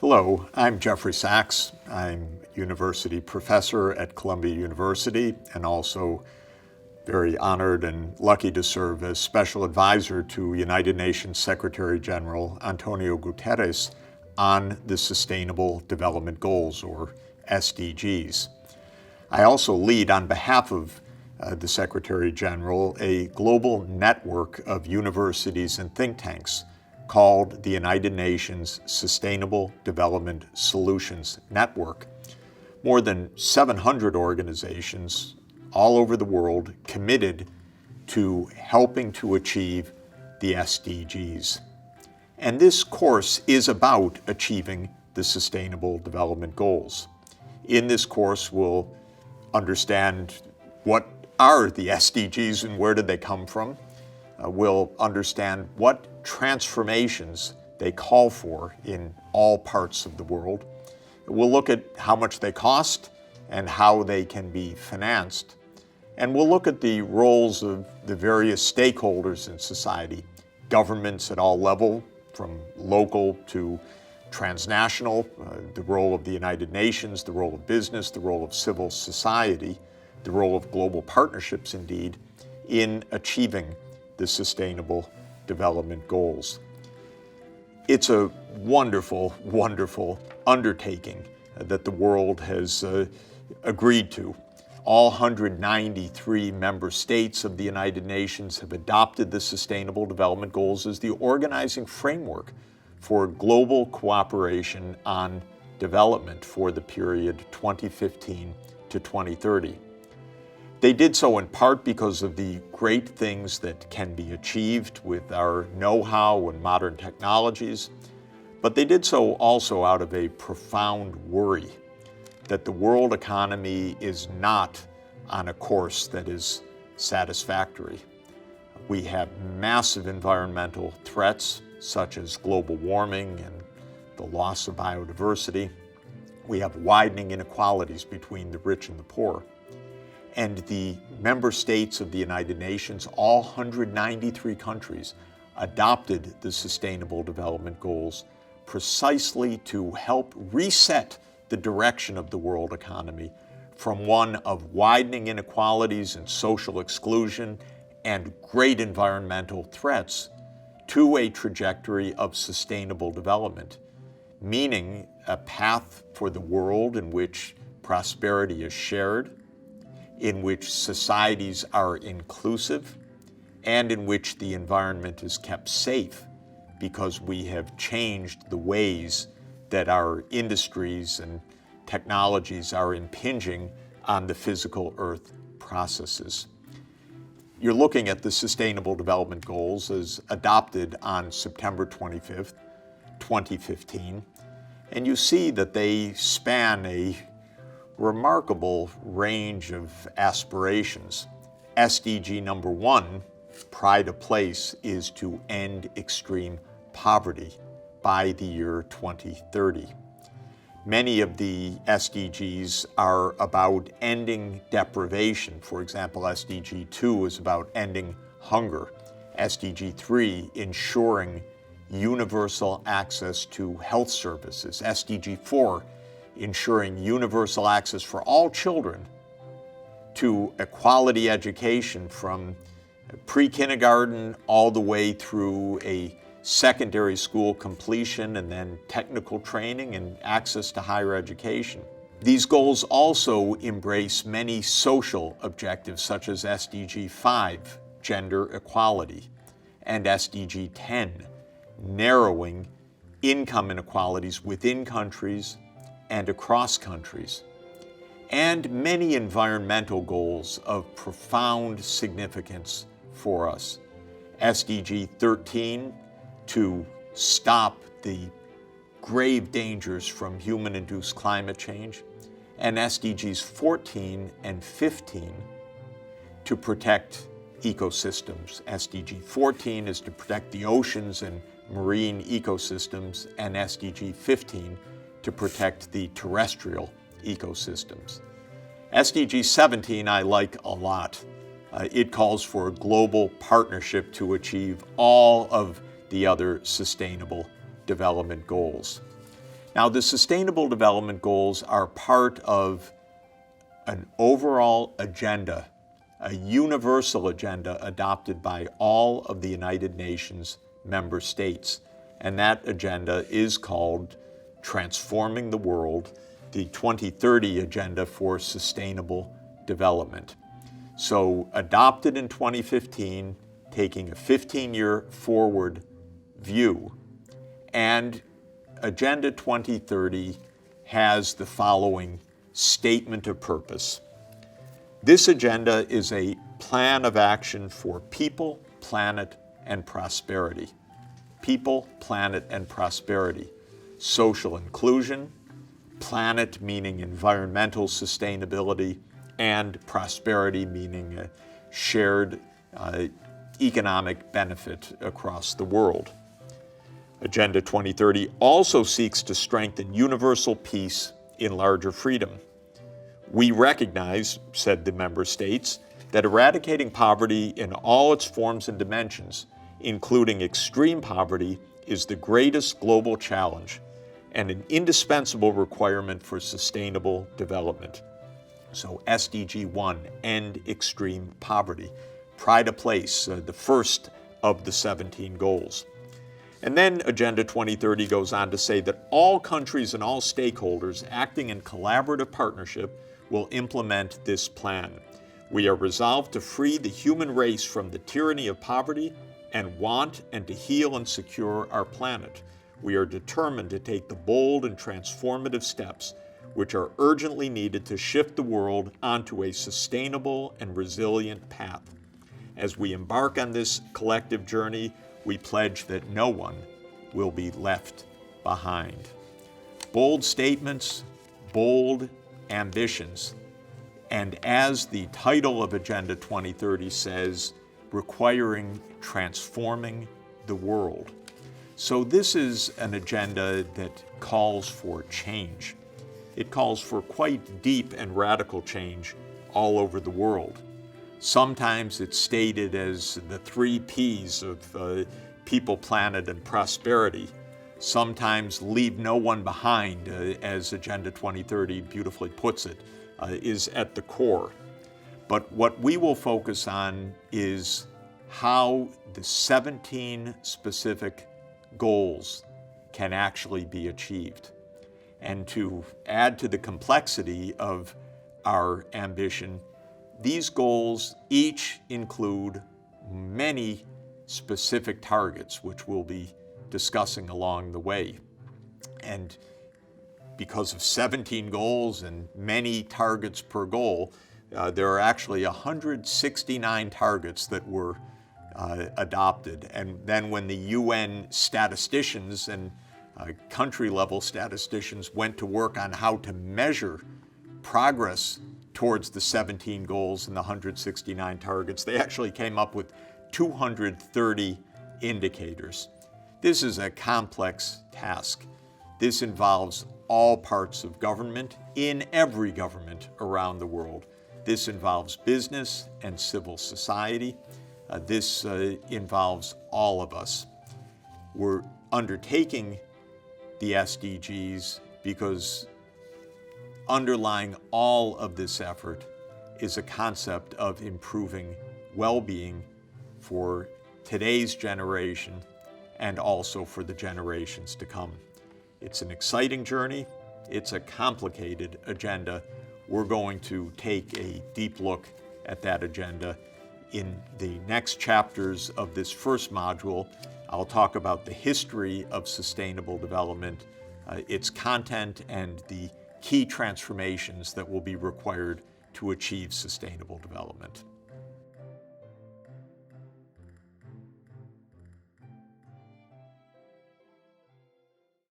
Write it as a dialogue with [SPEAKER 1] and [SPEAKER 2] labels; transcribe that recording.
[SPEAKER 1] Hello, I'm Jeffrey Sachs. I'm university professor at Columbia University and also very honored and lucky to serve as special advisor to United Nations Secretary General Antonio Guterres on the Sustainable Development Goals, or SDGs. I also lead, on behalf of the Secretary General, a global network of universities and think tanks called the United Nations Sustainable Development Solutions Network. More than 700 organizations all over the world committed to helping to achieve the SDGs. And this course is about achieving the Sustainable Development Goals. In this course, we'll understand what are the SDGs and where did they come from. We'll understand what transformations they call for in all parts of the world. We'll look at how much they cost and how they can be financed. And we'll look at the roles of the various stakeholders in society, governments at all levels, from local to transnational, the role of the United Nations, the role of business, the role of civil society, the role of global partnerships, indeed, in achieving the Sustainable Development Goals. It's a wonderful, wonderful undertaking that the world has agreed to. All 193 member states of the United Nations have adopted the Sustainable Development Goals as the organizing framework for global cooperation on development for the period 2015 to 2030. They did so in part because of the great things that can be achieved with our know-how and modern technologies, but they did so also out of a profound worry that the world economy is not on a course that is satisfactory. We have massive environmental threats, such as global warming and the loss of biodiversity. We have widening inequalities between the rich and the poor. And the member states of the United Nations, all 193 countries, adopted the Sustainable Development Goals precisely to help reset the direction of the world economy from one of widening inequalities and social exclusion and great environmental threats to a trajectory of sustainable development, meaning a path for the world in which prosperity is shared, in which societies are inclusive, and in which the environment is kept safe because we have changed the ways that our industries and technologies are impinging on the physical earth processes. You're looking at the Sustainable Development Goals as adopted on September 25th, 2015, and you see that they span a remarkable range of aspirations. SDG number 1, pride of place, is to end extreme poverty by the year 2030. Many of the SDGs are about ending deprivation. For example, SDG 2 is about ending hunger. SDG 3, ensuring universal access to health services. SDG 4, ensuring universal access for all children to a quality education from pre-kindergarten all the way through a secondary school completion and then technical training and access to higher education. These goals also embrace many social objectives such as SDG 5, gender equality, and SDG 10, narrowing income inequalities within countries and across countries, and many environmental goals of profound significance for us. SDG 13, to stop the grave dangers from human-induced climate change, and SDGs 14 and 15 to protect ecosystems. SDG 14 is to protect the oceans and marine ecosystems, and SDG 15 to protect the terrestrial ecosystems. SDG 17 I like a lot. It calls for a global partnership to achieve all of the other sustainable development goals. Now, the Sustainable Development Goals are part of an overall agenda, a universal agenda adopted by all of the United Nations member states. And that agenda is called Transforming the World, the 2030 Agenda for Sustainable Development. So adopted in 2015, taking a 15-year forward view. And Agenda 2030 has the following statement of purpose. This agenda is a plan of action for people, planet, and prosperity. People, planet, and prosperity. Social inclusion, planet meaning environmental sustainability, and prosperity meaning a shared economic benefit across the world. Agenda 2030 also seeks to strengthen universal peace in larger freedom. We recognize, said the member states, that eradicating poverty in all its forms and dimensions, including extreme poverty, is the greatest global challenge and an indispensable requirement for sustainable development. So SDG 1, end extreme poverty. Pride of place, the first of the 17 goals. And then Agenda 2030 goes on to say that all countries and all stakeholders acting in collaborative partnership will implement this plan. We are resolved to free the human race from the tyranny of poverty and want and to heal and secure our planet. We are determined to take the bold and transformative steps which are urgently needed to shift the world onto a sustainable and resilient path. As we embark on this collective journey, we pledge that no one will be left behind. Bold statements, bold ambitions, and as the title of Agenda 2030 says, requiring transforming the world. So this is an agenda that calls for change. It calls for quite deep and radical change all over the world. Sometimes it's stated as the 3 Ps of people, planet, and prosperity. Sometimes leave no one behind, as Agenda 2030 beautifully puts it, is at the core. But what we will focus on is how the 17 specific goals can actually be achieved. And to add to the complexity of our ambition, these goals each include many specific targets, which we'll be discussing along the way. And because of 17 goals and many targets per goal, there are actually 169 targets that were adopted. And then when the UN statisticians and country-level statisticians went to work on how to measure progress towards the 17 goals and the 169 targets, they actually came up with 230 indicators. This is a complex task. This involves all parts of government in every government around the world. This involves business and civil society. This involves all of us. We're undertaking the SDGs because underlying all of this effort is a concept of improving well-being for today's generation and also for the generations to come. It's an exciting journey. It's a complicated agenda. We're going to take a deep look at that agenda. In the next chapters of this first module, I'll talk about the history of sustainable development, its content, and the key transformations that will be required to achieve sustainable development.